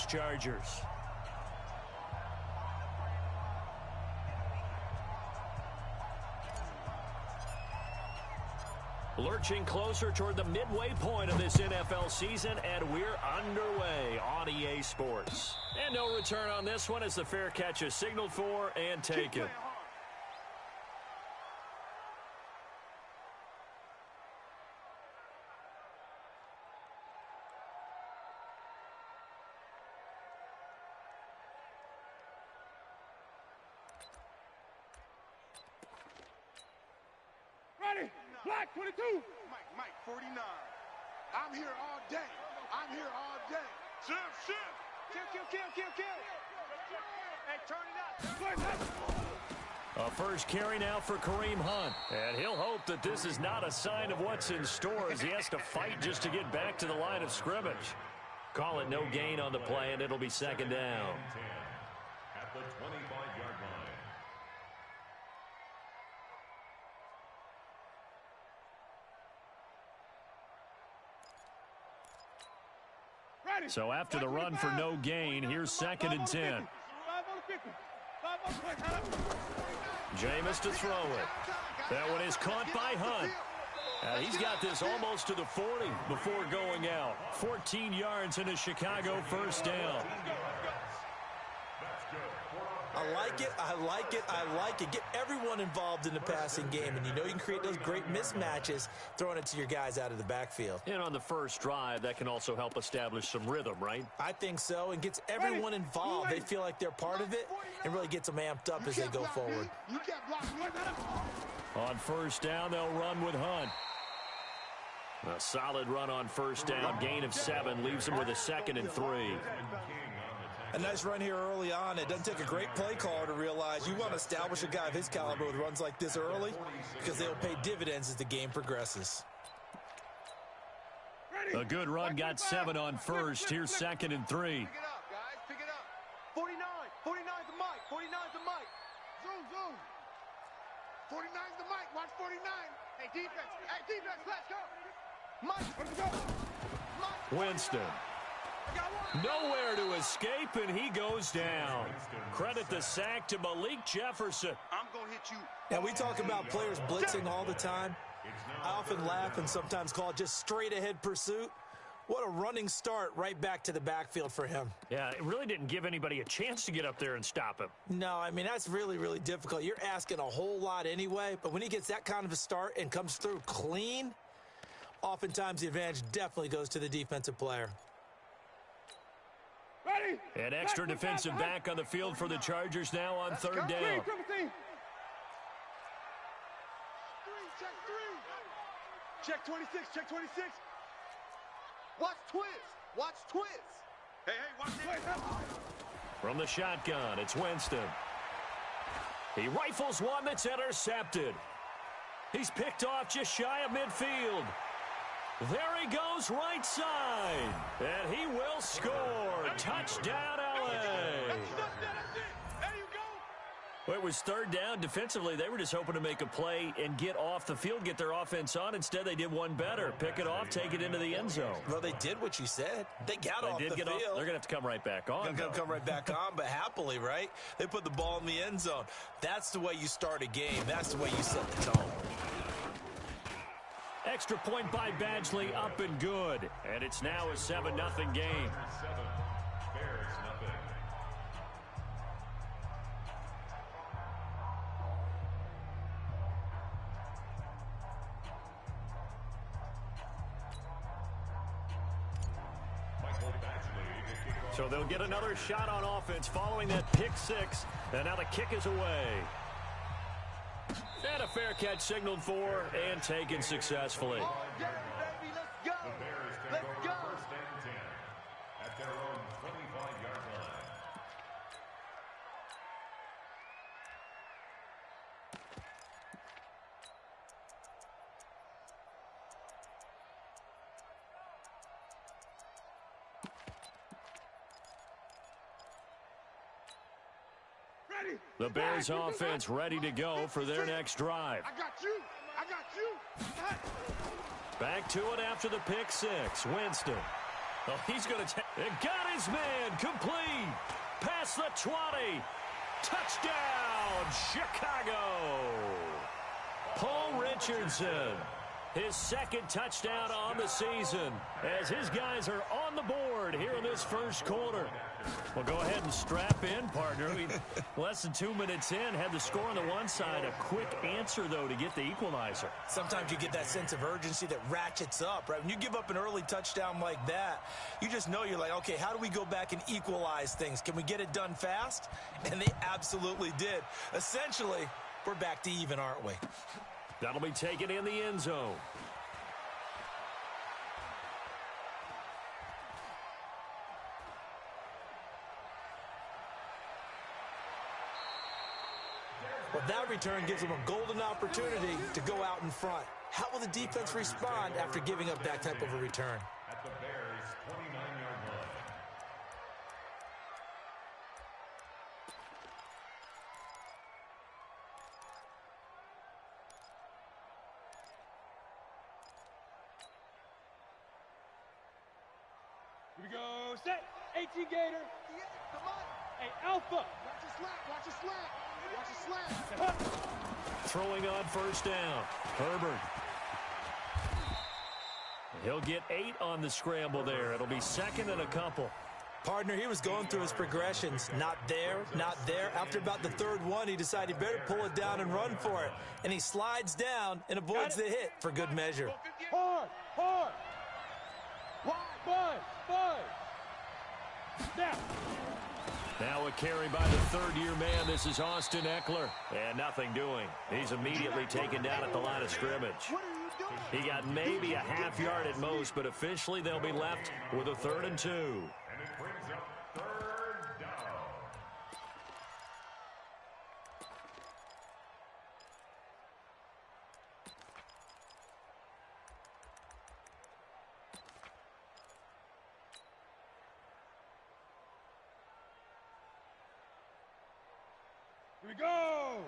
Angeles Chargers. Lurching closer toward the midway point of this NFL season, and we're underway on EA Sports. And no return on this one as the fair catch is signaled for and taken. Black 22. Mike 49. I'm here all day. I'm here all day. Shift. Kill. Hey, turn it up. A first carry now for Kareem Hunt. And he'll hope that this is not a sign of what's in store as he has to fight just to get back to the line of scrimmage. Call it no gain on the play, and it'll be second down. At the 25-yard line. So after the run for no gain, here's second and 10. Jameis to throw it. That one is caught by Hunt. He's got this almost to the 40 before going out. 14 yards in a Chicago first down. I like it. Get everyone involved in the passing game, and you know you can create those great mismatches throwing it to your guys out of the backfield. And on the first drive, that can also help establish some rhythm, right? I think so, and gets everyone involved. They feel like they're part of it and really gets them amped up as they go forward. On first down, they'll run with Hunt. A solid run on first down. Gain of 7 leaves them with a second and 3. A nice run here early on. It doesn't take a great play caller to realize you want to establish a guy of his caliber with runs like this early because they'll pay dividends as the game progresses. A good run got 7 on first. Here's second and 3. Pick it up, guys. Pick it up. 49. 49's the mic. 49's the mic. Zoom. 49's the mic. Watch 49. Hey, defense, let's go. Mike, let's go. Mike. Winston. Nowhere to escape, and he goes down. Credit the sack to Malik Jefferson. I'm going to hit you. And we talk about players blitzing all the time. I often laugh and sometimes call it just straight-ahead pursuit. What a running start right back to the backfield for him. Yeah, it really didn't give anybody a chance to get up there and stop him. No, I mean, that's really, really difficult. You're asking a whole lot anyway, but when he gets that kind of a start and comes through clean, oftentimes the advantage definitely goes to the defensive player. Ready. An extra defensive back on the field for the Chargers now on third down. Check 26. Watch twist. Hey, watch this. From the shotgun, it's Winston. He rifles one that's intercepted. He's picked off just shy of midfield. There he goes right side. And he will score. Touchdown, L.A. Well, it was third down. Defensively, they were just hoping to make a play and get off the field, get their offense on. Instead, they did one better. Pick it off, take it into the end zone. Well, they did what you said. They got off the field. They're going to have to come right back on. They're going to come right back on, but happily, right? They put the ball in the end zone. That's the way you start a game. That's the way you set the tone. Extra point by Badgley, up and good. And it's now a 7-0 game. 7, Bears nothing. So they'll get another shot on offense following that pick 6. And now the kick is away. And a fair catch signaled for and taken successfully. Oh, get it, baby. Let's go. The Bears Let's going go. first and 10 at their own 25-yard line. The Bears offense ready to go for their next drive. I got you. Back to it after the pick 6. Winston. Oh, he's going to take it. Got his man complete. Past the 20. Touchdown, Chicago. Paul Richardson, his second touchdown on the season, as his guys are on the board here in this first quarter. Well, go ahead and strap in, partner. Less than 2 minutes in, had the score on the one side. A quick answer, though, to get the equalizer. Sometimes you get that sense of urgency that ratchets up, right? When you give up an early touchdown like that, you just know you're like, okay, how do we go back and equalize things? Can we get it done fast? And they absolutely did. Essentially, we're back to even, aren't we? That'll be taken in the end zone. Well, that return gives them a golden opportunity to go out in front. How will the defense respond after giving up that type of a return? At the Bears' 29-yard line. Here we go. Set. 18 Gator. Come on. Hey, Alpha. Watch a slap. Watch a slap. Watch a slap. Throwing on first down. Herbert. He'll get 8 on the scramble there. It'll be second and a couple. Partner, he was going through his progressions. Not there, not there. After about the third one, he decided he better pull it down and run for it. And he slides down and avoids the hit for good measure. Hard. Hard. Five. Now. Now a carry by the third-year man. This is Austin Eckler. And nothing doing. He's immediately taken down at the line of scrimmage. What are you doing? He got maybe a half yard at most, but officially they'll be left with a 3rd and 2. And it brings up third down. Here we go.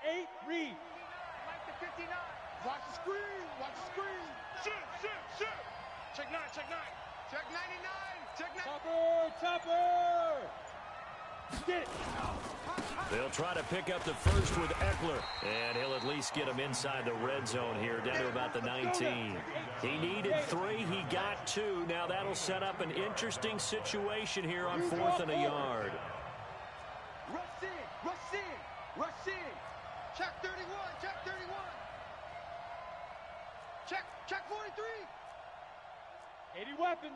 8, read. Mike the 59. Watch the screen. Watch the screen. Shoot. Check 9. Check 99. Check 9. Topper. Get it. They'll try to pick up the first with Eckler, and he'll at least get him inside the red zone here, down to about the 19. He needed 3. He got 2. Now that'll set up an interesting situation here on 4th and a yard. Rush in. Check 31. Check 43. 80 weapon.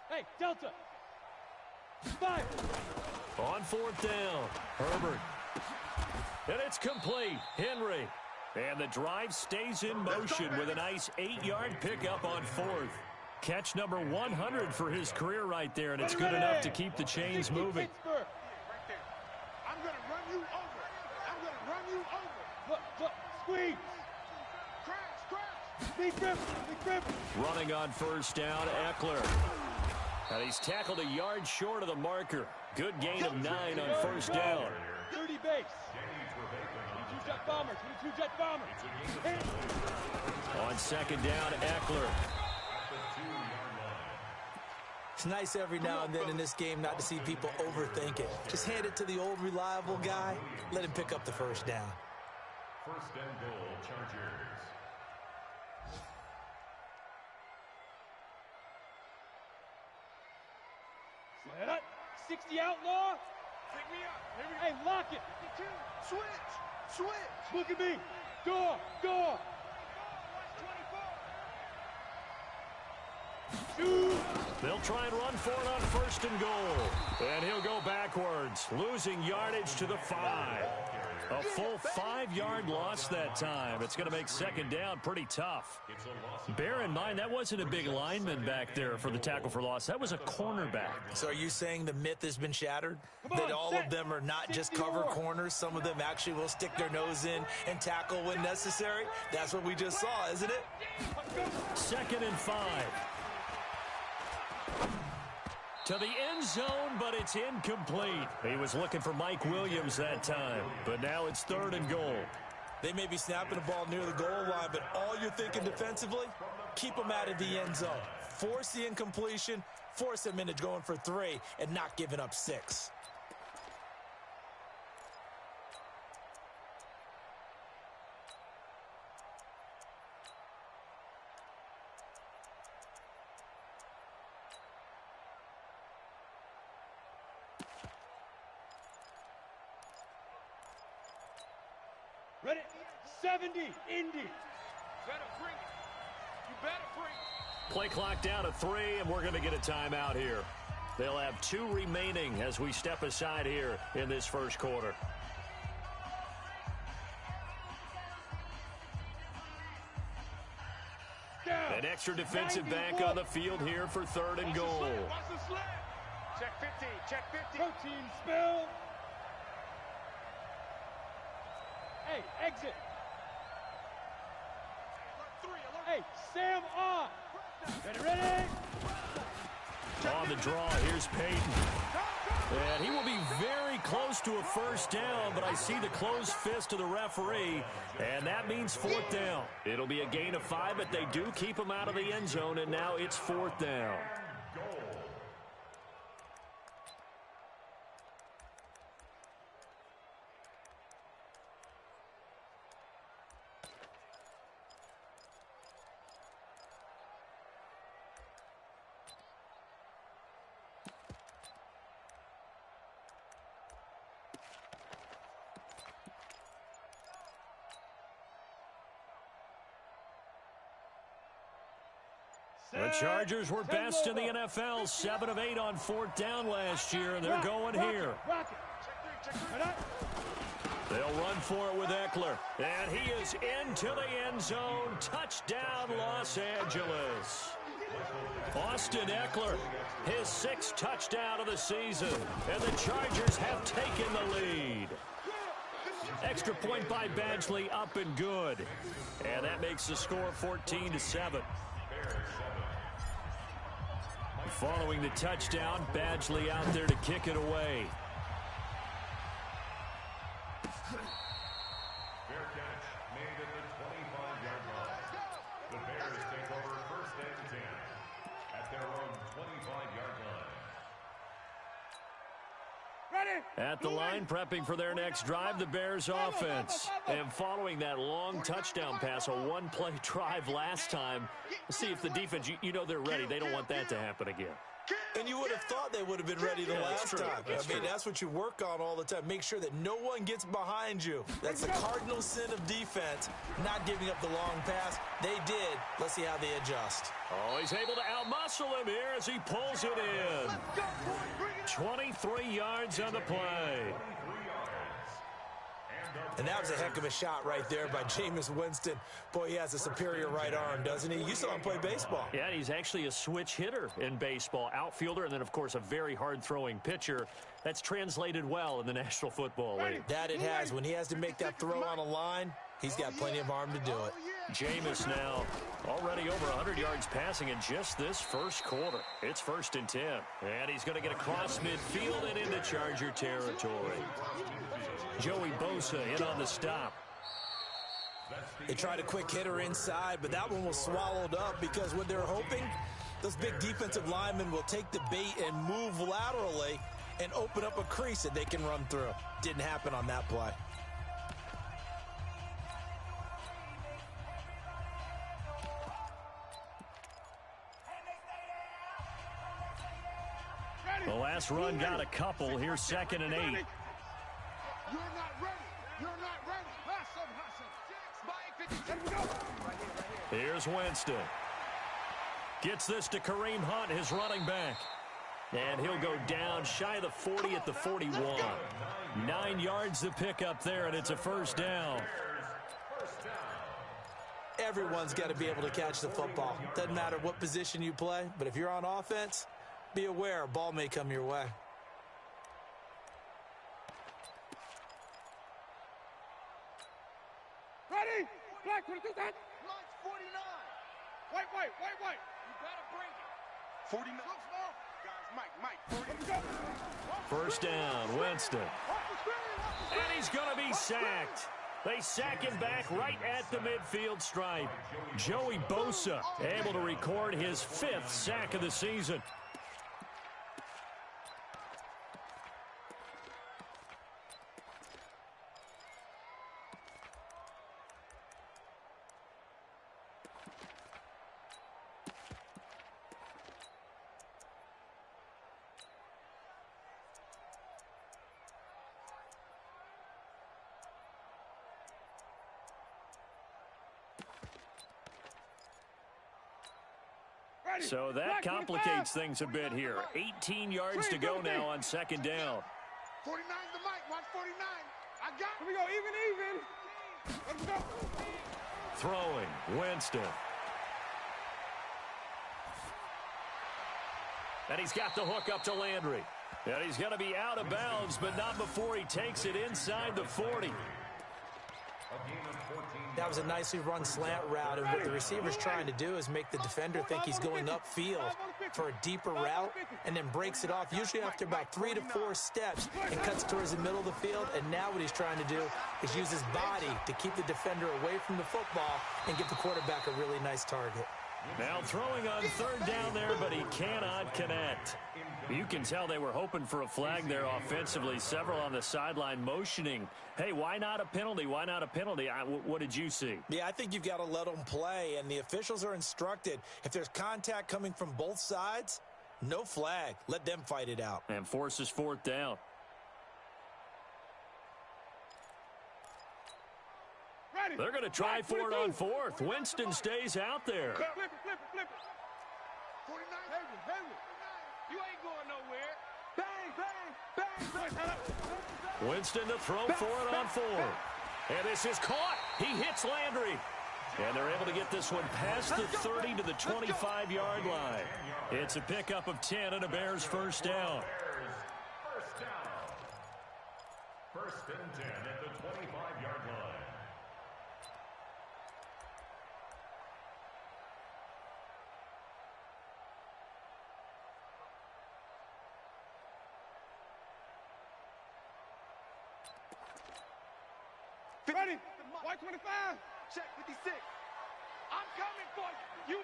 Hey, Delta. 5. On 4th down, Herbert. And it's complete. Henry. And the drive stays in motion with a nice 8-yard pickup on 4th. Catch number 100 for his career right there, and it's good enough to keep the chains moving. Right there. I'm going to run you over. Look. Squeeze. Crash. Big grip. Running on first down, Eckler. And he's tackled a yard short of the marker. Good gain of 9 on first down. 30 base. 22 jet bombers. On second down, Eckler. It's nice every now and then in this game not to see people overthink it. Just hand it to the old reliable guy. Let him pick up the first down. 1st and goal, Chargers. Set up. 60 outlaw. Pick me up. Hey, lock it. 52. Switch. Look at me. Door. Shoot. They'll try and run for it on 1st and goal. And he'll go backwards, losing yardage to the 5. A full 5-yard loss that time. It's going to make second down pretty tough. Bear in mind, that wasn't a big lineman back there for the tackle for loss. That was a cornerback. So are you saying the myth has been shattered? That all of them are not just cover corners? Some of them actually will stick their nose in and tackle when necessary? That's what we just saw, isn't it? 2nd and 5. To the end zone, but it's incomplete. He was looking for Mike Williams that time, but now it's 3rd and goal. They may be snapping the ball near the goal line, but all you're thinking defensively, keep them out of the end zone. force the incompletion, force him into going for 3 and not giving up 6. Ready? 70, Indy. Better bring it. You better bring it. Play clock down to 3, and we're going to get a timeout here. They'll have 2 remaining as we step aside here in this first quarter. Down. An extra defensive back on the field here for 3rd and goal. Watch the sled. Check 15. Check 50. Protein spill. Hey, exit. Alert 3. Alert. Hey, Sam on. Ready? On the draw, here's Peyton. And he will be very close to a first down, but I see the closed fist of the referee, and that means 4th down. It'll be a gain of 5, but they do keep him out of the end zone, and now it's 4th down. The Chargers were best in the NFL, 7 of 8 on 4th down last year, and they're going here. Rocket. They'll run for it with Eckler, and he is into the end zone. Touchdown, Los Angeles. Austin Eckler, his 6th touchdown of the season, and the Chargers have taken the lead. Extra point by Badgley, up and good. And that makes the score 14-7. Following the touchdown, Badgley out there to kick it away. Fair catch made at the 25-yard line. The Bears take over 1st and 10 at their own 25-yard line. Ready? At the line, prepping for their next drive, the Bears offense. And following that long touchdown pass, a 1-play drive last time, let's see if the defense, you know they're ready. They don't want that to happen again. And you would have thought they would have been ready the last time. I mean, that's what you work on all the time. Make sure that no one gets behind you. That's the cardinal sin of defense, not giving up the long pass. They did. Let's see how they adjust. Oh, he's able to outmuscle him here as he pulls it in. 23 yards on the play. And that was a heck of a shot right there by Jameis Winston. Boy, he has a superior right arm, doesn't he? You saw him play baseball. Yeah, he's actually a switch hitter in baseball. Outfielder, and then, of course, a very hard-throwing pitcher. That's translated well in the National Football League. That it has. When he has to make that throw on a line, he's got plenty of arm to do it. Jameis now already over 100 yards passing in just this first quarter. It's 1st and 10. And he's going to get across midfield and into Charger territory. Joey Bosa in on the stop. They tried a quick hitter inside, but that one was swallowed up because what they're hoping, those big defensive linemen will take the bait and move laterally and open up a crease that they can run through. Didn't happen on that play. The last run got a couple. Here's 2nd and 8. You're not ready. You're not ready. Here's Winston. Gets this to Kareem Hunt, his running back. And he'll go down shy of the 40 at the 41. 9 yards to pick up there, and it's a 1st down. Everyone's got to be able to catch the football. Doesn't matter what position you play, but if you're on offense, be aware a ball may come your way. Ready? Black, what is that? Mike's 49. Wait. You better bring it. 49. Look small. Guys, Mike, 40. 1st down, Winston. And he's going to be sacked. They sack him back right at the midfield stripe. Joey Bosa able to record his 5th sack of the season. So that complicates things a bit here. 18 yards to go now on 2nd down. 49 the mic, watch 49. I got it. Here we go, even. Let's go. Throwing, Winston. And he's got the hook up to Landry. And he's going to be out of bounds, but not before he takes it inside the 40. That was a nicely run slant route, and what the receiver's trying to do is make the defender think he's going upfield for a deeper route and then breaks it off, usually after about 3 to 4 steps, and cuts towards the middle of the field. And now what he's trying to do is use his body to keep the defender away from the football and give the quarterback a really nice target. Now throwing on 3rd down there, but he cannot connect. You can tell they were hoping for a flag there offensively. Several on the sideline motioning, hey, why not a penalty? Why not a penalty? What did you see? Yeah, I think you've got to let them play, and the officials are instructed, if there's contact coming from both sides, no flag. Let them fight it out. And forces 4th down. Ready. They're going to try for it on 4th. Winston stays out there. Flip it. 49. Henry. You ain't going nowhere. Bang. Winston to throw for it on 4th. And this is caught. He hits Landry. And they're able to get this one past the 30 to the 25-yard line. It's a pickup of 10 and a Bears 1st down. First and 10 at the 25-yard line. Ready. White 25. Check 56. I'm coming for you. You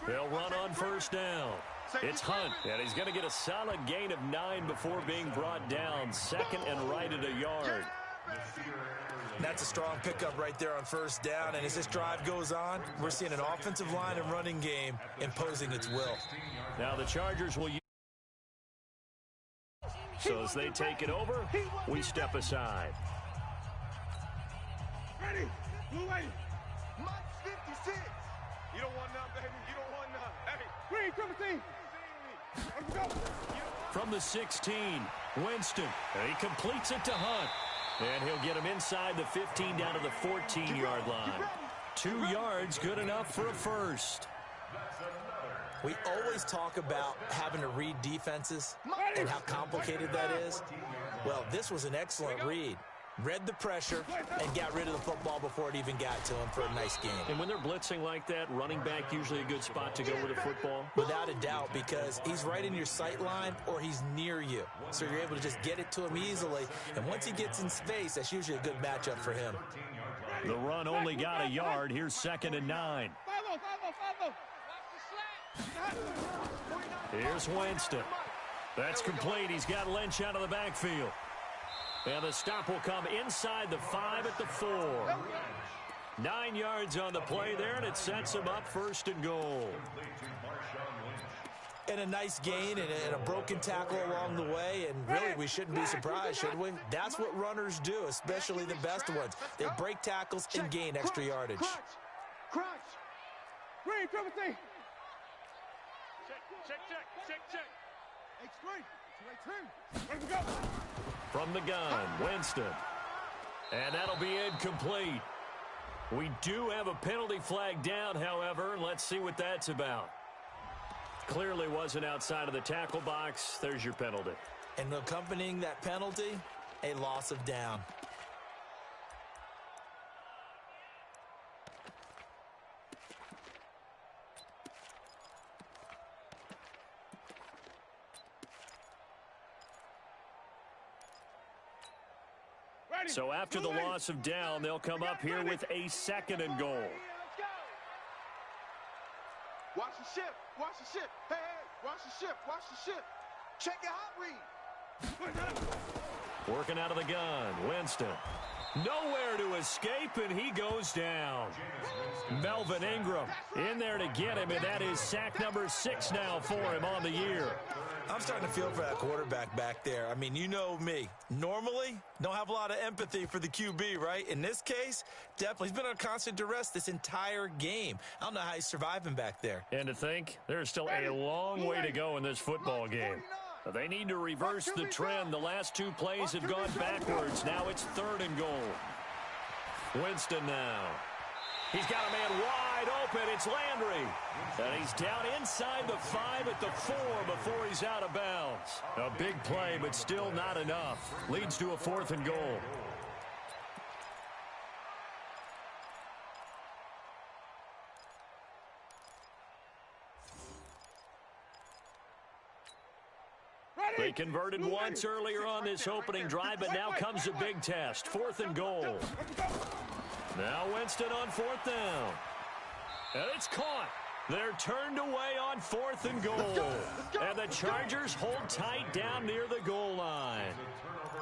They'll run on 1st down. It's Hunt, and he's going to get a solid gain of 9 before being brought down. 2nd and right at a yard. That's a strong pickup right there on 1st down, and as this drive goes on, we're seeing an offensive line and running game imposing its will. Now the Chargers will use. So as they take it over, we step aside. Ready. Blue lady. Mike 56. You don't want none, baby. You don't want none. Hey. Green 17. Let's go. From the 16, Winston. And he completes it to Hunt. And he'll get him inside the 15 down to the 14-yard line. 2 yards, good enough for a first. We always talk about having to read defenses and how complicated that is. Well, this was an excellent read. Read the pressure and got rid of the football before it even got to him for a nice game. And when they're blitzing like that, running back usually a good spot to go with the football? Without a doubt, because he's right in your sight line or he's near you. So you're able to just get it to him easily. And once he gets in space, that's usually a good matchup for him. The run only got a yard. Here's 2nd and 9. Here's Winston. That's complete. He's got Lynch out of the backfield. And the stop will come inside the 5 at the 4. 9 yards on the play there, and it sets him up 1st and goal. And a nice gain and a broken tackle along the way, and really we shouldn't be surprised, should we? That's what runners do, especially the best ones. They break tackles and gain extra yardage. Crunch. Green 17. Check. X3. Let's go. From the gun, Winston. And that'll be incomplete. We do have a penalty flag down, however. Let's see what that's about. Clearly wasn't outside of the tackle box. There's your penalty. And accompanying that penalty, a loss of down. So after the loss of down, they'll come up here with a 2nd and goal. Watch the ship. Watch the ship. Hey, watch the ship. Watch the ship. Check your hot read. Working out of the gun, Winston. Nowhere to escape, and he goes down. Melvin Ingram in there to get him, and that is sack number 6 now for him on the year. I'm starting to feel for that quarterback back there. I mean, you know me. Normally, don't have a lot of empathy for the QB, right? In this case, definitely. He's been on constant duress this entire game. I don't know how he's surviving back there. And to think, there's still a long way to go in this football game. They need to reverse the trend. The last 2 plays have gone backwards. Now it's 3rd and goal. Winston now. He's got a man wide open. It's Landry. And he's down inside the 5 at the 4 before he's out of bounds. A big play, but still not enough. Leads to a 4th and goal. They converted once earlier on this opening drive, but now comes a big test. 4th and goal. Now Winston on 4th down. And it's caught. They're turned away on 4th and goal. And the Chargers hold tight down near the goal line.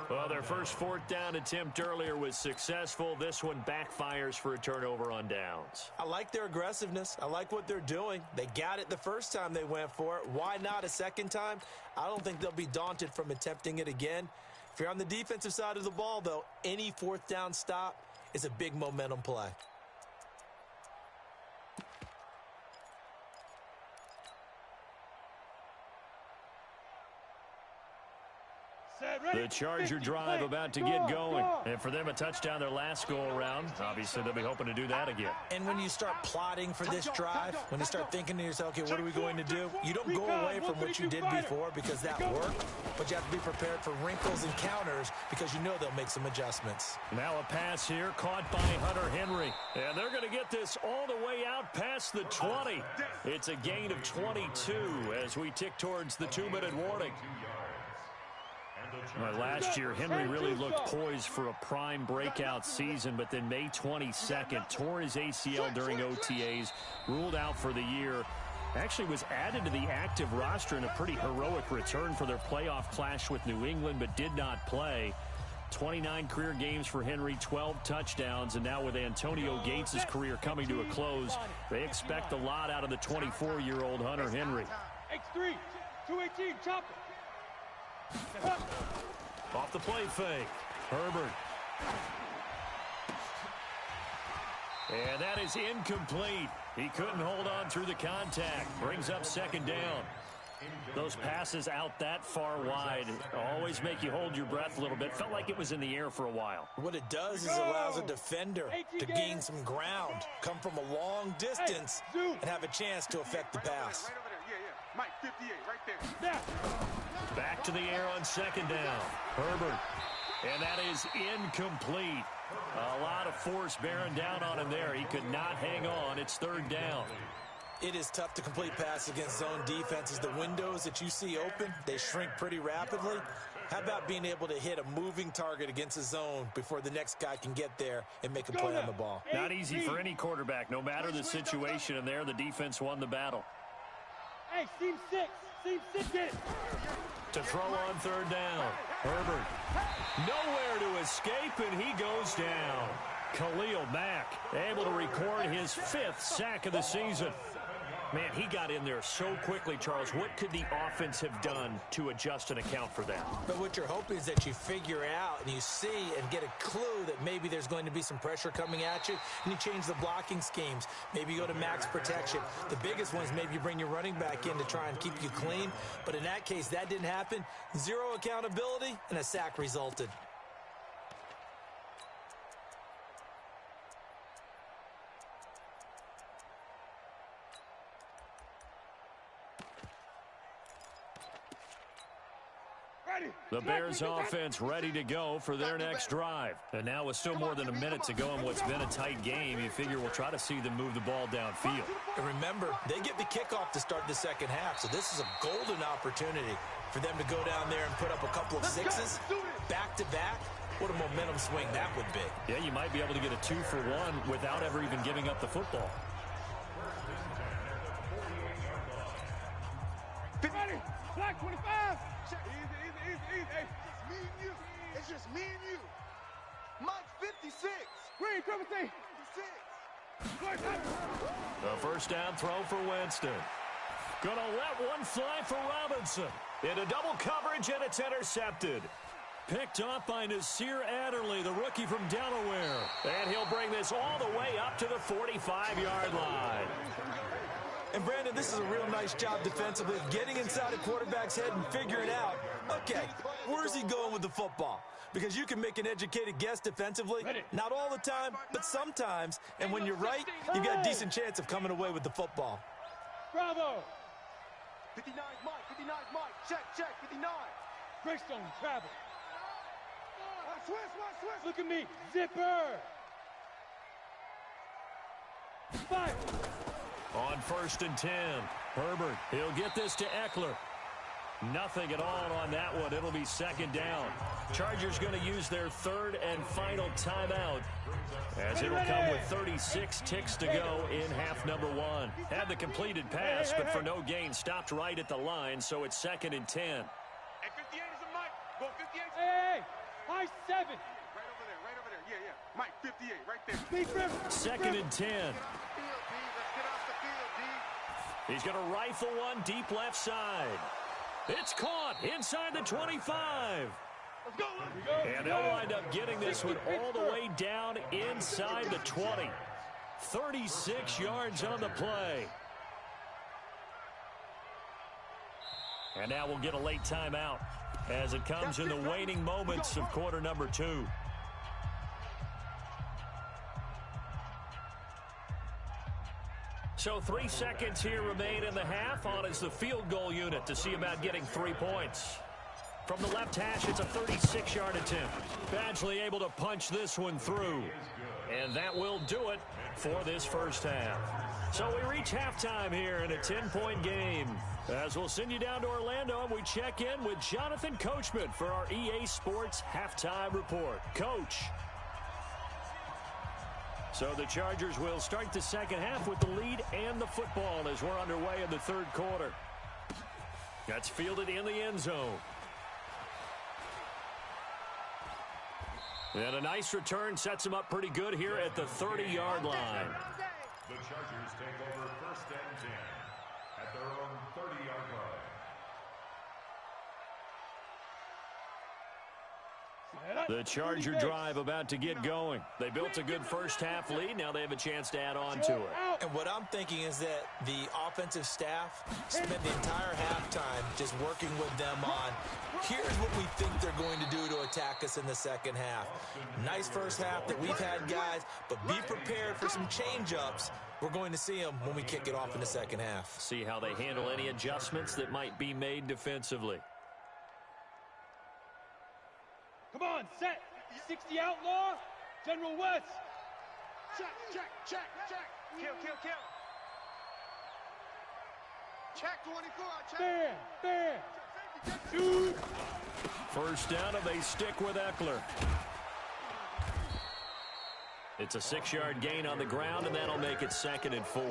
Well, their first 4th down attempt earlier was successful. This one backfires for a turnover on downs. I like their aggressiveness. I like what they're doing. They got it the first time they went for it. Why not a second time? I don't think they'll be daunted from attempting it again. If you're on the defensive side of the ball, though, any 4th down stop is a big momentum play. The Charger drive about to get going. And for them, a touchdown their last go-around. Obviously, they'll be hoping to do that again. And when you start plotting for this drive, when you start thinking to yourself, okay, what are we going to do? You don't go away from what you did before because that worked, but you have to be prepared for wrinkles and counters because you know they'll make some adjustments. Now a pass here caught by Hunter Henry. And they're going to get this all the way out past the 20. It's a gain of 22 as we tick towards the 2-minute warning. Well, last year, Henry really looked poised for a prime breakout season, but then May 22nd, tore his ACL during OTAs, ruled out for the year. Actually was added to the active roster in a pretty heroic return for their playoff clash with New England, but did not play. 29 career games for Henry, 12 touchdowns, and now with Antonio Gates' career coming to a close, they expect a lot out of the 24-year-old Hunter Henry. X3, 218, chop it. Off the play fake. Herbert. And that is incomplete. He couldn't hold on through the contact. Brings up 2nd down. Those passes out that far wide always make you hold your breath a little bit. Felt like it was in the air for a while. What it does is allows a defender to gain some ground, come from a long distance, and have a chance to affect the pass. Right over there. Yeah. Mike, 58, right there. Back to the air on 2nd down. Herbert. And that is incomplete. A lot of force bearing down on him there. He could not hang on. It's 3rd down. It is tough to complete passes against zone defenses. The windows that you see open, they shrink pretty rapidly. How about being able to hit a moving target against a zone before the next guy can get there and make a play on the ball? Not easy for any quarterback. No matter the situation in there, the defense won the battle. Hey, seam 6. Seam 6, get it. To throw on 3rd down. Herbert. Nowhere to escape, and he goes down. Khalil Mack able to record his 5th sack of the season. Man, he got in there so quickly, Charles. What could the offense have done to adjust and account for that? But what you're hoping is that you figure out and you see and get a clue that maybe there's going to be some pressure coming at you, and you change the blocking schemes. Maybe you go to max protection. The biggest one is maybe you bring your running back in to try and keep you clean. But in that case, that didn't happen. Zero accountability, and a sack resulted. The Bears offense ready to go for their next drive. And now with still more than a minute to go in what's been a tight game, you figure we'll try to see them move the ball downfield. And remember, they get the kickoff to start the second half, so this is a golden opportunity for them to go down there and put up a couple of 6s back-to-back What a momentum swing that would be. Yeah, you might be able to get a 2-for-1 without ever even giving up the football. Ready? Black 25. Easy. Hey, Me and you. It's just me and you. Mike 56. green, triple T. 56. The first down throw for Winston. Gonna let one fly for Robinson. Into double coverage, and it's intercepted. Picked off by Nasir Adderley, the rookie from Delaware. And he'll bring this all the way up to the 45-yard line. And, Brandon, this is a real nice job defensively of getting inside a quarterback's head and figuring out, okay, where's he going with the football? Because you can make an educated guess defensively. Not all the time, but sometimes. And when you're right, you've got a decent chance of coming away with the football. Bravo. 59's Mike. 59's Mike. Check. 59. Greystone, travel. Watch Swiss. Look at me. Zipper. 5. On 1st and 10, Herbert, he'll get this to Eckler. Nothing at all on that one. It'll be second down. Chargers going to use their third and final timeout, as it'll come with 36 ticks to go in half number 1. Had the completed pass, but for no gain, stopped right at the line, so it's 2nd and 10. Hey, 58 is a Mike. Go 58. Hey, high 7. Right over there. Yeah. Mike, 58, right there. Second and 10. He's going to rifle one deep left side. It's caught inside the 25. Let's go. And they'll wind up getting this one all the way down inside the 20. 36 yards on the play. And now we'll get a late timeout as it comes in the waning moments of quarter number 2. So 3 seconds here remain in the half. On is the field goal unit to see about getting 3 points. From the left hash, it's a 36-yard attempt. Badgley able to punch this one through. And that will do it for this first half. So we reach halftime here in a 10-point game. As we'll send you down to Orlando, and we check in with Jonathan Coachman for our EA Sports Halftime Report. Coach. So the Chargers will start the second half with the lead and the football as we're underway in the third quarter. That's fielded in the end zone. And a nice return sets him up pretty good here at the 30-yard line. The Chargers take over 1st and 10 at their own 30-yard line. The Charger drive about to get going. They built a good first half lead. Now they have a chance to add on to it. And what I'm thinking is that the offensive staff spent the entire halftime just working with them on, here's what we think they're going to do to attack us in the second half. Nice first half that we've had, guys, but be prepared for some change-ups. We're going to see them when we kick it off in the second half. See how they handle any adjustments that might be made defensively. Come on, set. 60 outlaw. General West. Check. Kill. Check 24. Check. Fair. Dude. First down, and they stick with Eckler. It's a 6-yard gain on the ground, and that'll make it 2nd and 4.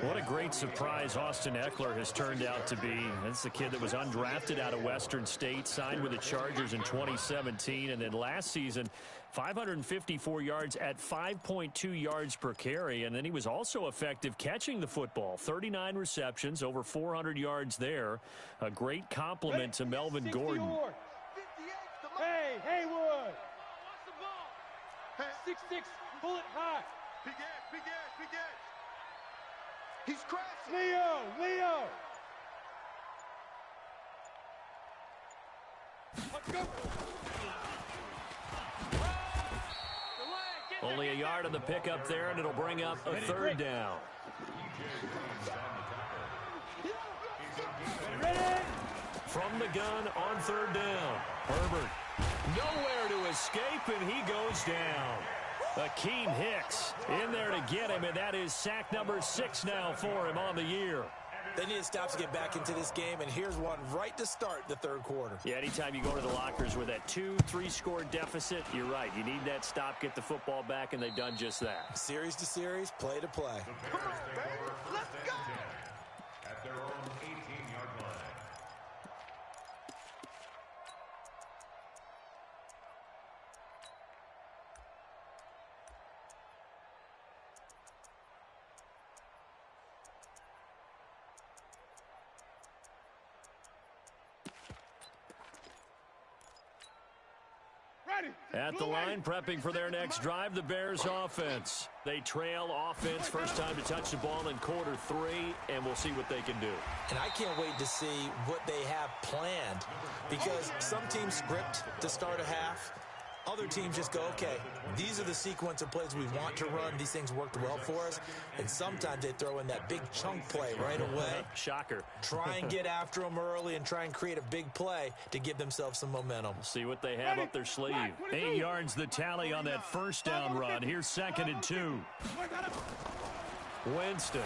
What a great surprise Austin Eckler has turned out to be. That's the kid that was undrafted out of Western State, signed with the Chargers in 2017, and then last season, 554 yards at 5.2 yards per carry, and then he was also effective catching the football. 39 receptions, over 400 yards there. A great compliment to Melvin Gordon. Hey, Haywood. 6'6", pull it high. Big edge. He's crashing. Leo. Let's go. Only a yard on the pickup there, and it'll bring up a 3rd down. From the gun on 3rd down. Herbert nowhere to escape, and he goes down. Akeem Hicks in there to get him, and that is sack number 6 now for him on the year. They need a stop to get back into this game, and here's one right to start the third quarter. Yeah, anytime you go to the lockers with that 2-3 score deficit, you're right. You need that stop, get the football back, and they've done just that. Series to series, play to play. The Bears take over first and 10 at their own 18-yard line. At the line, prepping for their next drive, the Bears offense. They trail offense, first time to touch the ball in quarter 3, and we'll see what they can do. And I can't wait to see what they have planned, because some teams script to start a half. Other teams just go, okay, these are the sequence of plays we want to run. These things worked well for us. And sometimes they throw in that big chunk play right away. Shocker. Try and get after them early and try and create a big play to give themselves some momentum. See what they have up their sleeve. 8 yards the tally on that first down run. Here's 2nd and 2. Winston.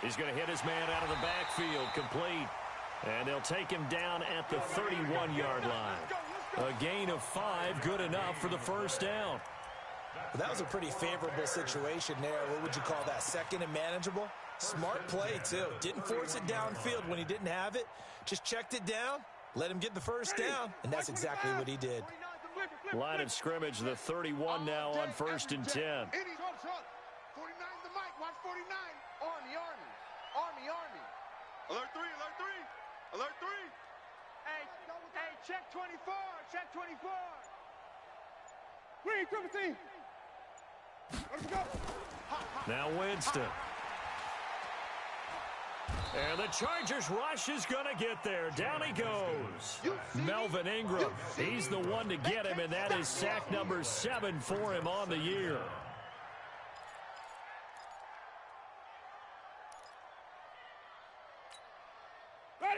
He's going to hit his man out of the backfield, complete. And they'll take him down at the 31-yard line. A gain of 5, good enough for the first down. Well, that was a pretty favorable situation there. What would you call that? Second and manageable? Smart play, too. Didn't force it downfield when he didn't have it. Just checked it down, let him get the first down, and that's exactly what he did. Line of scrimmage, the 31 now on 1st and 10. 49's the mic. Watch 49. Army. Alert 3. Alert 3. Hey, check 24. Check 24. Green, 17. Let's go. Now Winston. And the Chargers rush is going to get there. Down he goes. Melvin Ingram. He's the one to get him, and that is sack number 7 for him on the year.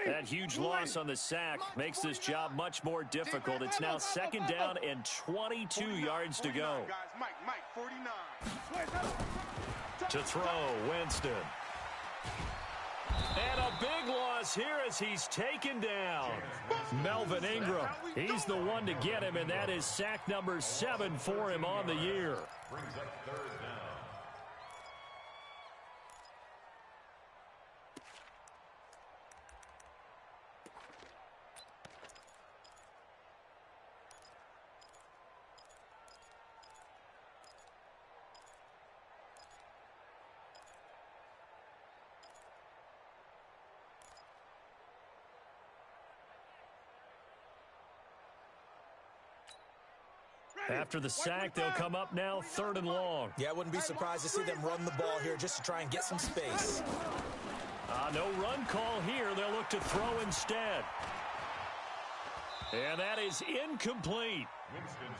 That huge loss on the sack makes this job much more difficult. It's now 2nd down and 22 yards to go. Mike, 49. To throw, Winston. And a big loss here as he's taken down. Melvin Ingram. He's the one to get him, and that is sack number 7 for him on the year. Brings up 3rd down. After the sack, they'll come up now 3rd and long. Yeah, I wouldn't be surprised to see them run the ball here just to try and get some space. No run call here. They'll look to throw instead. And that is incomplete.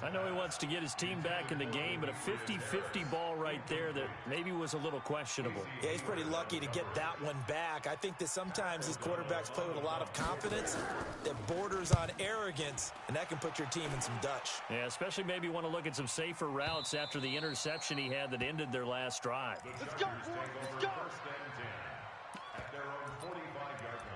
I know he wants to get his team back in the game, but a 50-50 ball right there that maybe was a little questionable. Yeah, he's pretty lucky to get that one back. I think that sometimes these quarterbacks play with a lot of confidence that borders on arrogance, and that can put your team in some Dutch. Yeah, especially maybe want to look at some safer routes after the interception he had that ended their last drive. Let's go, boys. Let's go. 1st and 10 at their own 45-yard line.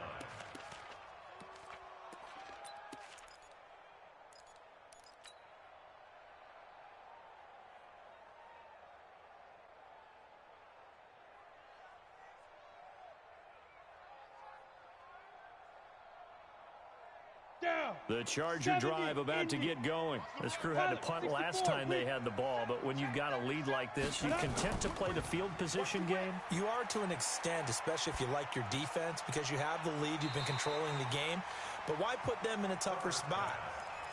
The Charger drive about to get going. This crew had to punt last time they had the ball, but when you've got a lead like this, you content to play the field position game? You are to an extent, especially if you like your defense, because you have the lead, you've been controlling the game. But why put them in a tougher spot?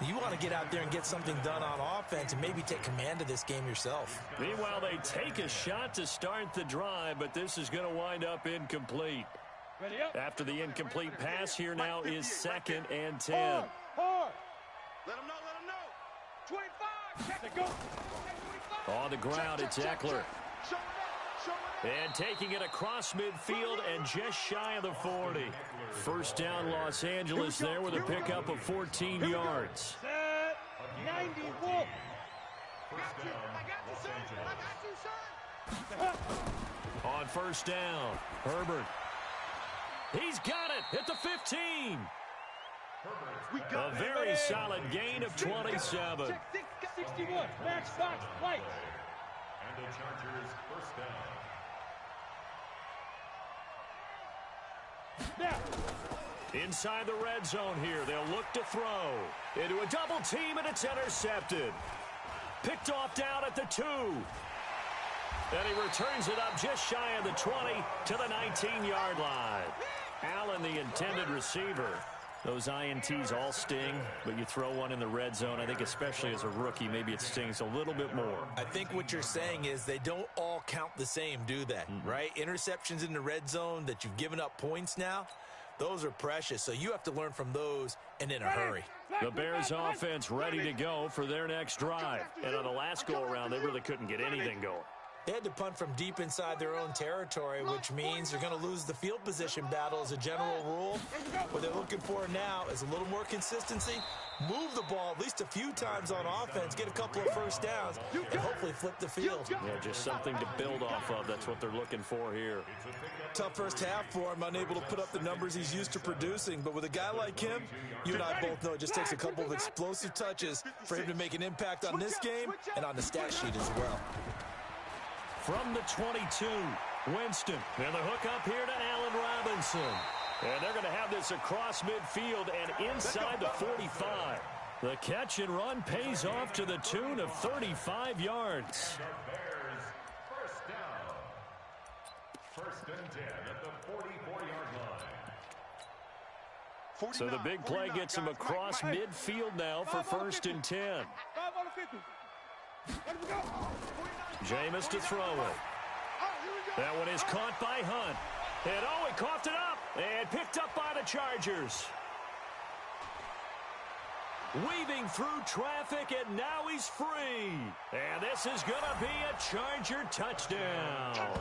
You want to get out there and get something done on offense and maybe take command of this game yourself. Meanwhile, they take a shot to start the drive, but this is going to wind up incomplete. After the incomplete pass, here now is 2nd and 10. Let him know. 25. Check it, go. On the ground, it's Eckler. And taking it across midfield and just shy of the 40. First down, Los Angeles there with a pickup of 14 yards. 90, Wolf. I got you, son. On first down, Herbert. He's got it at the 15. A very solid gain of 27. 61, match box, light. And the Chargers first down. Now. Inside the red zone here, they'll look to throw. Into a double team, and it's intercepted. Picked off down at the 2. And he returns it up just shy of the 20 to the 19-yard line. Allen, the intended receiver. Those INTs all sting, but you throw one in the red zone, I think especially as a rookie, maybe it stings a little bit more. I think what you're saying is they don't all count the same, do they? Right? Interceptions in the red zone that you've given up points now, those are precious. So you have to learn from those and in a hurry. The Bears offense ready to go for their next drive. And on the last go-around, they really couldn't get anything going. They had to punt from deep inside their own territory, which means you're going to lose the field position battle as a general rule. What they're looking for now is a little more consistency, move the ball at least a few times on offense, get a couple of first downs, and hopefully flip the field. Yeah, just something to build off of. That's what they're looking for here. Tough first half for him, unable to put up the numbers he's used to producing. But with a guy like him, you and I both know it just takes a couple of explosive touches for him to make an impact on this game and on the stat sheet as well. From the 22, Winston. And the hook up here to Allen Robinson. And they're going to have this across midfield and inside the 45. The catch and run pays off to the tune of 35 yards. Bears first down. First and 10 at the 44-yard line. So the big play gets him across midfield now for first and 10. 5 on the 50. Let me go. Jameis to throw it. That one is caught by Hunt. And oh, he coughed it up and picked up by the Chargers. Weaving through traffic, and now he's free. And this is going to be a Charger touchdown.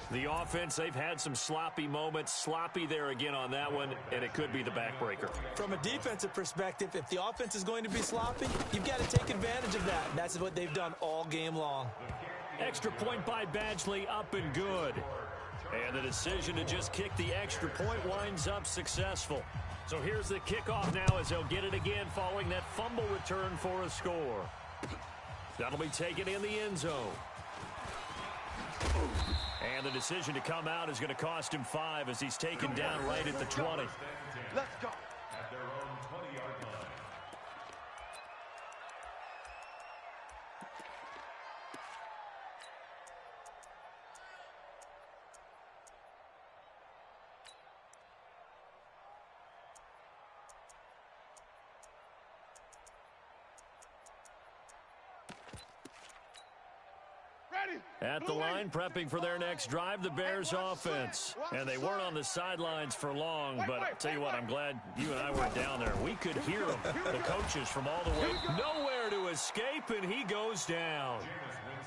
The offense, they've had some sloppy moments. Sloppy there again on that one, and it could be the backbreaker. From a defensive perspective, if the offense is going to be sloppy, you've got to take advantage of that. And that's what they've done all game long. Extra point by Badgley, up and good. And the decision to just kick the extra point winds up successful. So here's the kickoff now as they'll get it again following that fumble return for a score. That'll be taken in the end zone. And the decision to come out is going to cost him 5 as he's taken down right at the 20. Let's go. At their own 20-yard line. At the line, prepping for their next drive, the Bears offense. And they weren't on the sidelines for long, but I'll tell you what, I'm glad you and I weren't down there. We could hear them, the coaches from all the way. Nowhere to escape, and he goes down.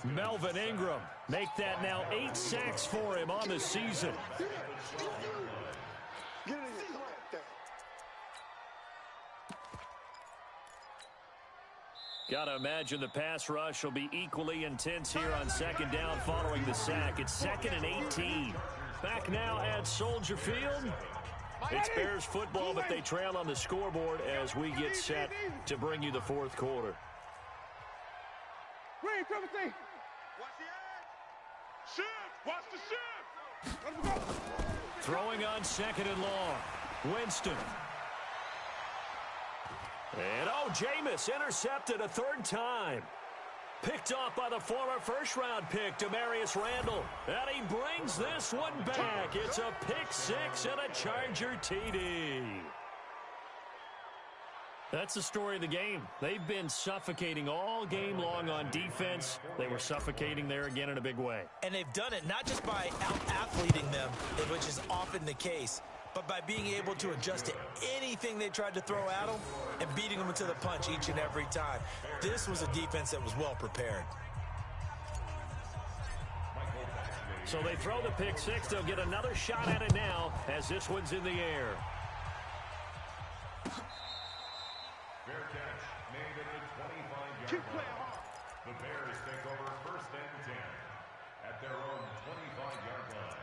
Melvin Ingram, make that now 8 sacks for him on the season. Got to imagine the pass rush will be equally intense here on second down following the sack. It's 2nd and 18. Back now at Soldier Field. It's Bears football, but they trail on the scoreboard as we get set to bring you the fourth quarter. Green, Timothy. Watch the edge. Shift. Watch the shift. Let him go. Throwing on 2nd and long. Winston. And oh, Jameis intercepted a 3rd time. Picked off by the former first-round pick, Demarius Randall. And he brings this one back. It's a pick 6 and a Charger TD. That's the story of the game. They've been suffocating all game long on defense. They were suffocating there again in a big way. And they've done it not just by out-athleting them, which is often the case, but by being able to adjust to anything they tried to throw at them and beating them into the punch each and every time. This was a defense that was well prepared. So they throw the pick 6. They'll get another shot at it now as this one's in the air. Fair catch made at the 25-yard line. The Bears take over first and 10 at their own 25-yard line.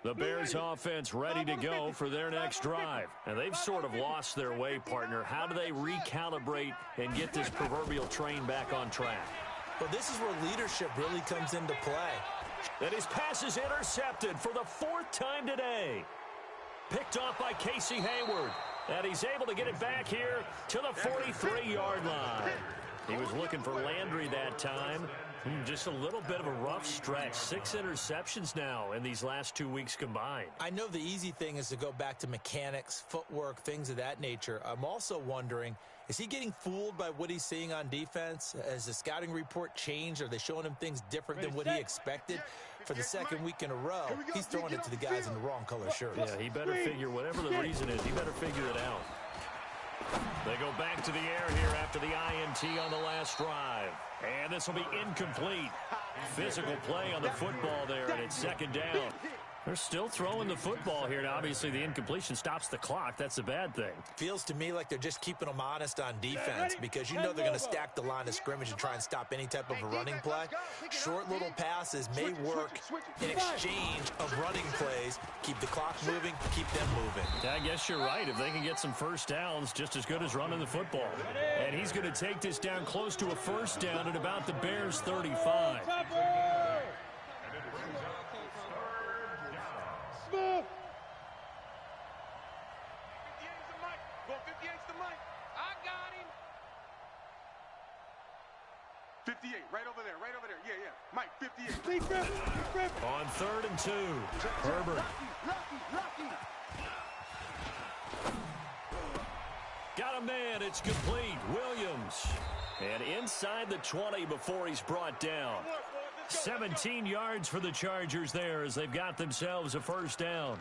The Bears offense ready to go for their next drive. And they've sort of lost their way, partner. How do they recalibrate and get this proverbial train back on track? Well, this is where leadership really comes into play. And his pass is intercepted for the 4th time today. Picked off by Casey Hayward. And he's able to get it back here to the 43-yard line. He was looking for Landry that time. Just a little bit of a rough stretch. 6 interceptions now in these last 2 weeks combined. I know the easy thing is to go back to mechanics, footwork, things of that nature. I'm also wondering, is he getting fooled by what he's seeing on defense? Has the scouting report changed? Are they showing him things different than what he expected? For the 2nd week in a row, he's throwing it to the guys in the wrong color shirts. Yeah, he better figure, whatever the reason is, he better figure it out. They go back to the air here after the INT on the last drive. And this will be incomplete. Physical play on the football there, and it's 2nd down. They're still throwing the football here. Now, obviously, the incompletion stops the clock. That's a bad thing. Feels to me like they're just keeping them honest on defense because you know they're going to stack the line of scrimmage and try and stop any type of a running play. Short little passes may work in exchange of running plays. Keep the clock moving, keep them moving. I guess you're right. If they can get some first downs, just as good as running the football. And he's going to take this down close to a 1st down at about the Bears' 35. Smith! 58's the mic. Go 58's the mic. I got him. 58, right over there, right over there. Yeah, yeah. Mike, 58. On 3rd and 2, Herbert. Got a man, it's complete. Williams. And inside the 20 before he's brought down. 17 yards for the Chargers there as they've got themselves a 1st down.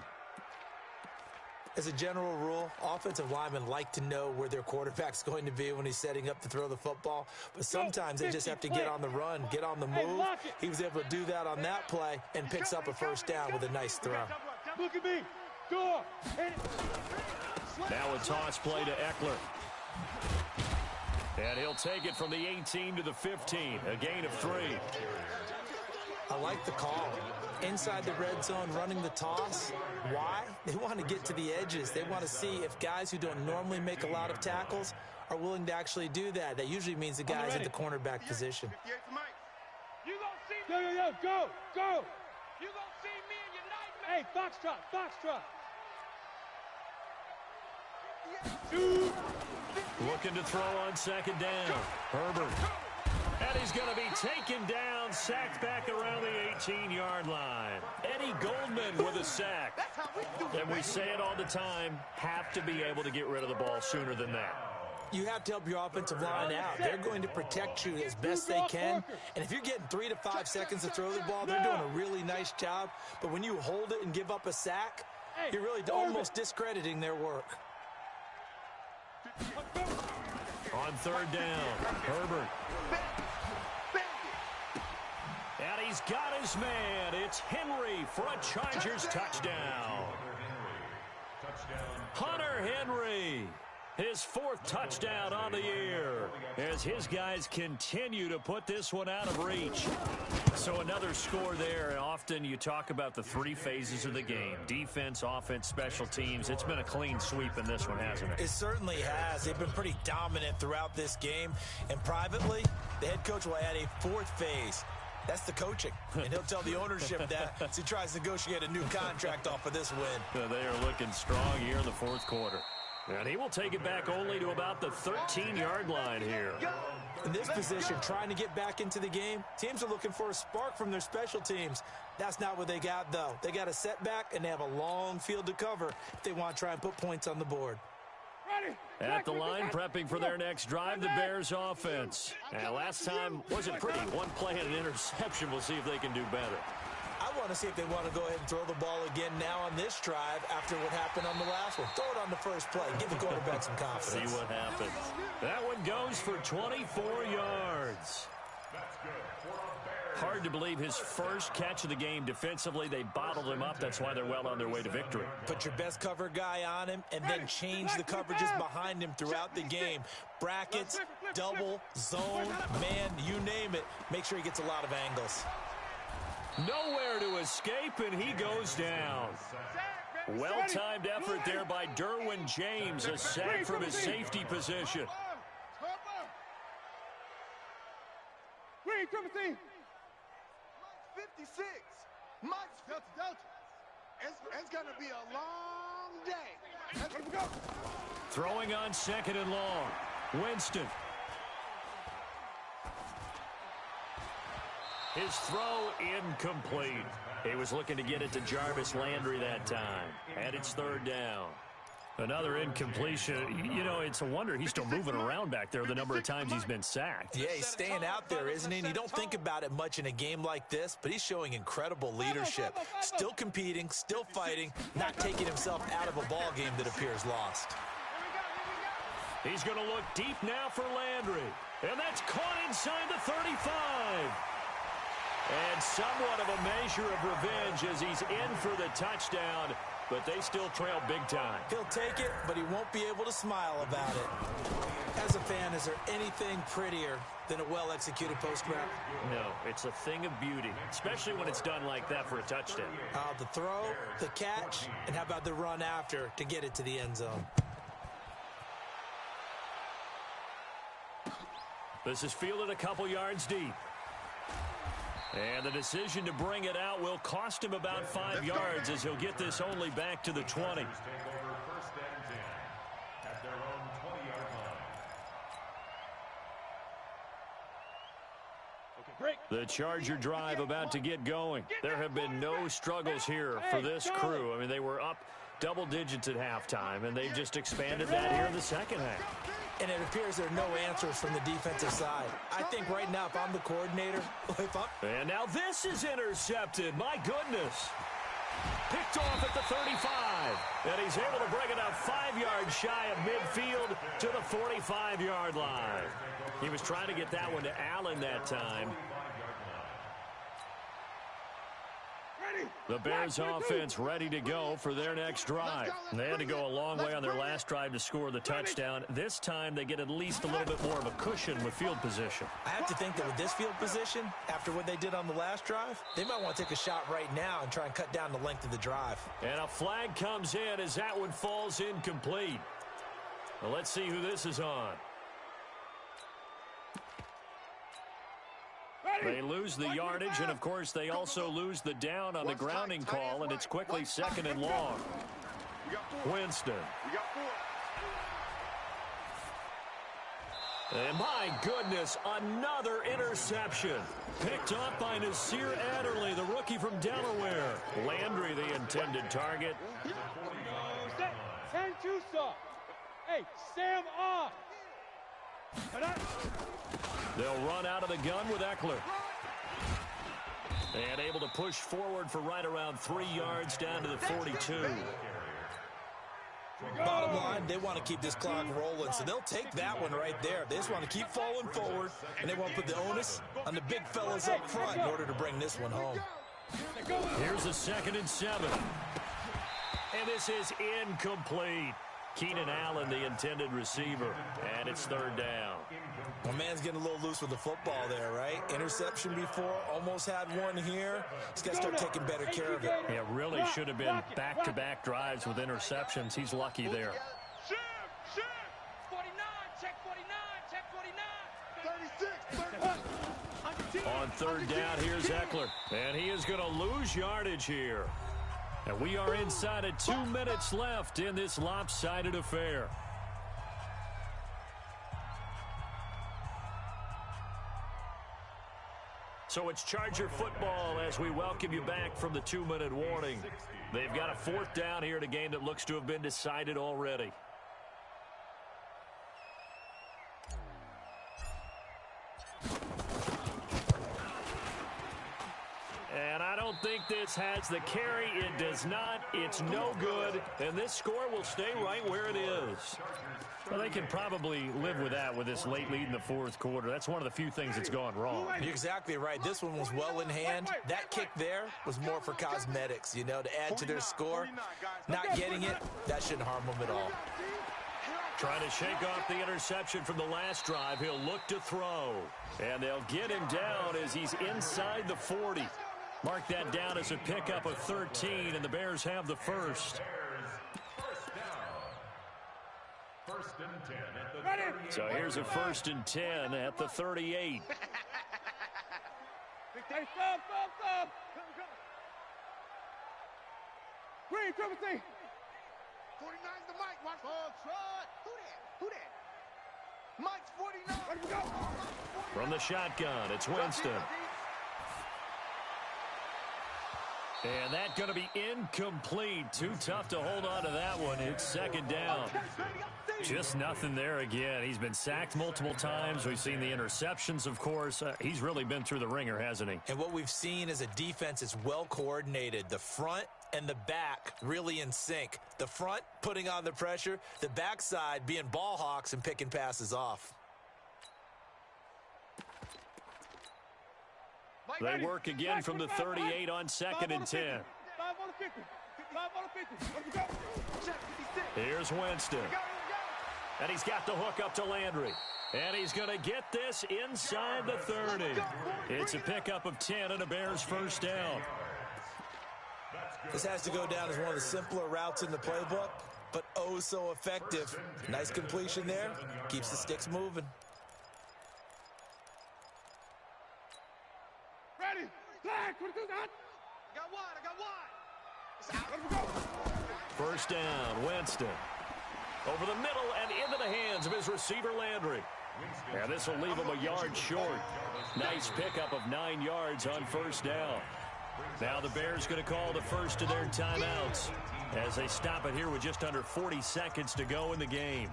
As a general rule, offensive linemen like to know where their quarterback's going to be when he's setting up to throw the football. But sometimes they just have to get on the run, get on the move. He was able to do that on that play and picks up a 1st down with a nice throw. Look at me. Go. Now a toss play to Eckler. And he'll take it from the 18 to the 15, a gain of 3. I like the call. Inside the red zone, running the toss. Why? They want to get to the edges. They want to see if guys who don't normally make a lot of tackles are willing to actually do that. That usually means the guys at the cornerback position. You gonna see me? Yo, go, go. You gonna see me in your nightmare? Hey, Foxtrot, Foxtrot. Looking to throw on 2nd down. Herbert. And he's going to be taken down, sacked back around the 18-yard line. Eddie Goldman with a sack. And we say it all the time, have to be able to get rid of the ball sooner than that. You have to help your offensive line out. They're going to protect you as best they can. And if you're getting 3 to 5 seconds to throw the ball, they're doing a really nice job. But when you hold it and give up a sack, you're really almost discrediting their work. On 3rd down, Herbert. And he's got his man. It's Henry for a Chargers touchdown. Hunter Henry, his 4th touchdown on the year as his guys continue to put this one out of reach. So another score there, and often you talk about the 3 phases of the game. Defense, offense, special teams. It's been a clean sweep in this one, hasn't it? It certainly has. They've been pretty dominant throughout this game. And privately, the head coach will add a 4th phase. That's the coaching. And he'll tell the ownership that as he tries to negotiate a new contract off of this win. They are looking strong here in the 4th quarter. And he will take it back only to about the 13-yard line here. In this position, trying to get back into the game, teams are looking for a spark from their special teams. That's not what they got, though. They got a setback, and they have a long field to cover if they want to try and put points on the board. At the line, prepping for their next drive, the Bears offense. And last time wasn't pretty. One play and an interception. We'll see if they can do better. I I want to see if they want to go ahead and throw the ball again now on this drive after what happened on the last one. Throw it on the first play. Give the quarterback some confidence. See what happens. That one goes for 24 yards. Hard to believe his first catch of the game defensively. They bottled him up. That's why they're well on their way to victory. Put your best cover guy on him and then change the coverages behind him throughout the game. Brackets, double, zone, man, you name it. Make sure he gets a lot of angles. Nowhere to escape, and he goes down. Well-timed effort there by Derwin James. A sack from his safety position. Green, Timothy. 56. Mike's Delta. It's going to be a long day. Let's go. Throwing on second and long. Winston. His throw incomplete. He was looking to get it to Jarvis Landry that time. And it's third down. Another incompletion. You know, it's a wonder he's still moving around back there the number of times he's been sacked. Yeah, he's staying out there, isn't he? And you don't think about it much in a game like this, but he's showing incredible leadership. Still competing, still fighting, not taking himself out of a ball game that appears lost. He's going to look deep now for Landry. And that's caught inside the 35. And somewhat of a measure of revenge as he's in for the touchdown. But they still trail big time. He'll take it, but he won't be able to smile about it. As a fan, is there anything prettier than a well-executed post route? No, it's a thing of beauty, especially when it's done like that for a touchdown. The throw, the catch, and how about the run after to get it to the end zone? This is fielded a couple yards deep. And the decision to bring it out will cost him about 5 yards as he'll get this only back to the 20. The Charger drive about to get going. There have been no struggles here for this crew. I mean, they were up double digits at halftime, and they've just expanded that here in the second half. And it appears there are no answers from the defensive side. I think right now, if I'm the coordinator, And now this is intercepted. My goodness. Picked off at the 35. And he's able to bring it out 5 yards shy of midfield to the 45-yard line. He was trying to get that one to Allen that time. The Bears offense ready to go for their next drive. They had to go a long way on their last drive to score the touchdown. This time they get at least a little bit more of a cushion with field position. I have to think that with this field position, after what they did on the last drive, they might want to take a shot right now and try and cut down the length of the drive. And a flag comes in as that one falls incomplete. Well, let's see who this is on. They lose the yardage, and, of course, they also lose the down on the grounding call, and it's quickly second and long. Winston. And, my goodness, another interception. Picked off by Nasir Adderley, the rookie from Delaware. Landry, the intended target. 10-2 saw. Hey, Sam off. They'll run out of the gun with Eckler. And able to push forward for right around 3 yards down to the 42. Bottom line, they want to keep this clock rolling, so they'll take that one right there. They just want to keep falling forward, and they want to put the onus on the big fellas up front in order to bring this one home. Here's a 2nd and 7. And this is incomplete. Keenan Allen, the intended receiver, and it's 3rd down. My man's getting a little loose with the football there, right? Interception before, almost had one here. He's got to start taking better care of it. Yeah, really should have been back-to-back drives with interceptions. He's lucky there. 49, check 49, check 49. 36. On 3rd down, here's Eckler, and he is going to lose yardage here. And we are inside of 2 minutes left in this lopsided affair. So it's Charger football as we welcome you back from the 2-minute warning. They've got a 4th down here in a game that looks to have been decided already. And I don't think this has the carry. It does not. It's no good. And this score will stay right where it is. Well, they can probably live with that with this late lead in the fourth quarter. That's one of the few things that's gone wrong. You're exactly right. This one was well in hand. That kick there was more for cosmetics, you know, to add to their score. Not getting it, that shouldn't harm them at all. Trying to shake off the interception from the last drive. He'll look to throw. And they'll get him down as he's inside the 40. Mark that down as a pickup of 13, and the Bears have the first. First and 10 at the 38. So here's a 1st and 10 at the 38. Stop. Green, triple T. 49's the mic. Watch full trot. Who that? Mike's 49. Let go. From the shotgun, it's Winston. And that's going to be incomplete. Too tough to hold on to that one. It's 2nd down. Just nothing there again. He's been sacked multiple times. We've seen the interceptions, of course. He's really been through the ringer, hasn't he? And what we've seen is a defense that's well coordinated. The front and the back really in sync. The front putting on the pressure. The backside being ball hawks and picking passes off. They work again from the 38 on 2nd and 10. Here's Winston. And he's got the hook up to Landry. And he's going to get this inside the 30. It's a pickup of 10 and a Bears first down. This has to go down as one of the simpler routes in the playbook, but oh so effective. Nice completion there. Keeps the sticks moving. Ready. Flag. 22's out. I got wide. First down, Winston. Over the middle and into the hands of his receiver, Landry. And this will leave him a yard short. Nice pickup of 9 yards on first down. Now the Bears going to call the first of their timeouts as they stop it here with just under 40 seconds to go in the game.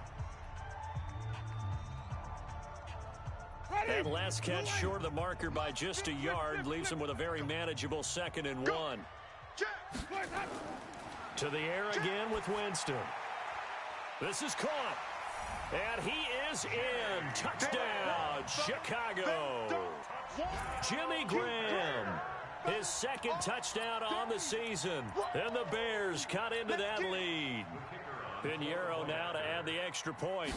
That last catch short of the marker by just a yard leaves him with a very manageable 2nd and 1. To the air again with Winston. This is caught. And he is in. Touchdown, Chicago. Jimmy Graham. His 2nd touchdown on the season. And the Bears cut into that lead. Pinheiro now to add the extra point.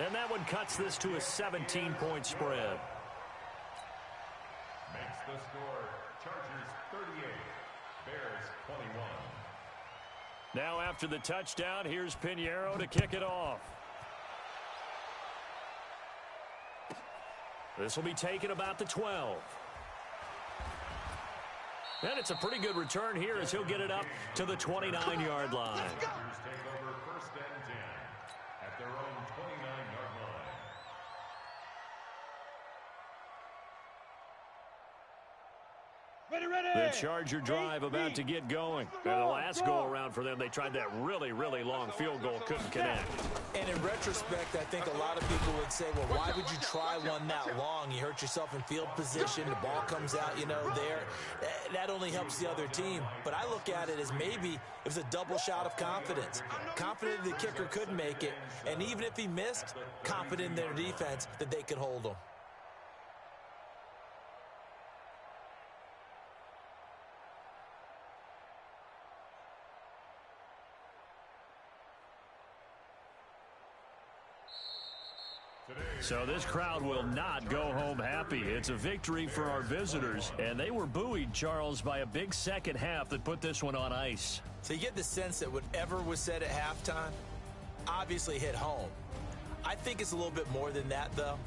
And that one cuts this to a 17-point spread. Makes the score Chargers 38, Bears 21. Now after the touchdown, here's Pinheiro to kick it off. This will be taken about the 12. And it's a pretty good return here as he'll get it up to the 29-yard line. Chargers take over 1st and 10 at their own 29-yard line. The Charger drive about to get going. And the last go-around for them, they tried that really, really long field goal, couldn't connect. And in retrospect, I think a lot of people would say, well, why would you try one that long? You hurt yourself in field position. The ball comes out, you know, there. That only helps the other team. But I look at it as maybe it was a double shot of confidence. Confident the kicker could make it. And even if he missed, confident in their defense that they could hold him. So this crowd will not go home happy. It's a victory for our visitors, and they were buoyed, Charles, by a big second half that put this one on ice. So you get the sense that whatever was said at halftime obviously hit home. I think it's a little bit more than that, though.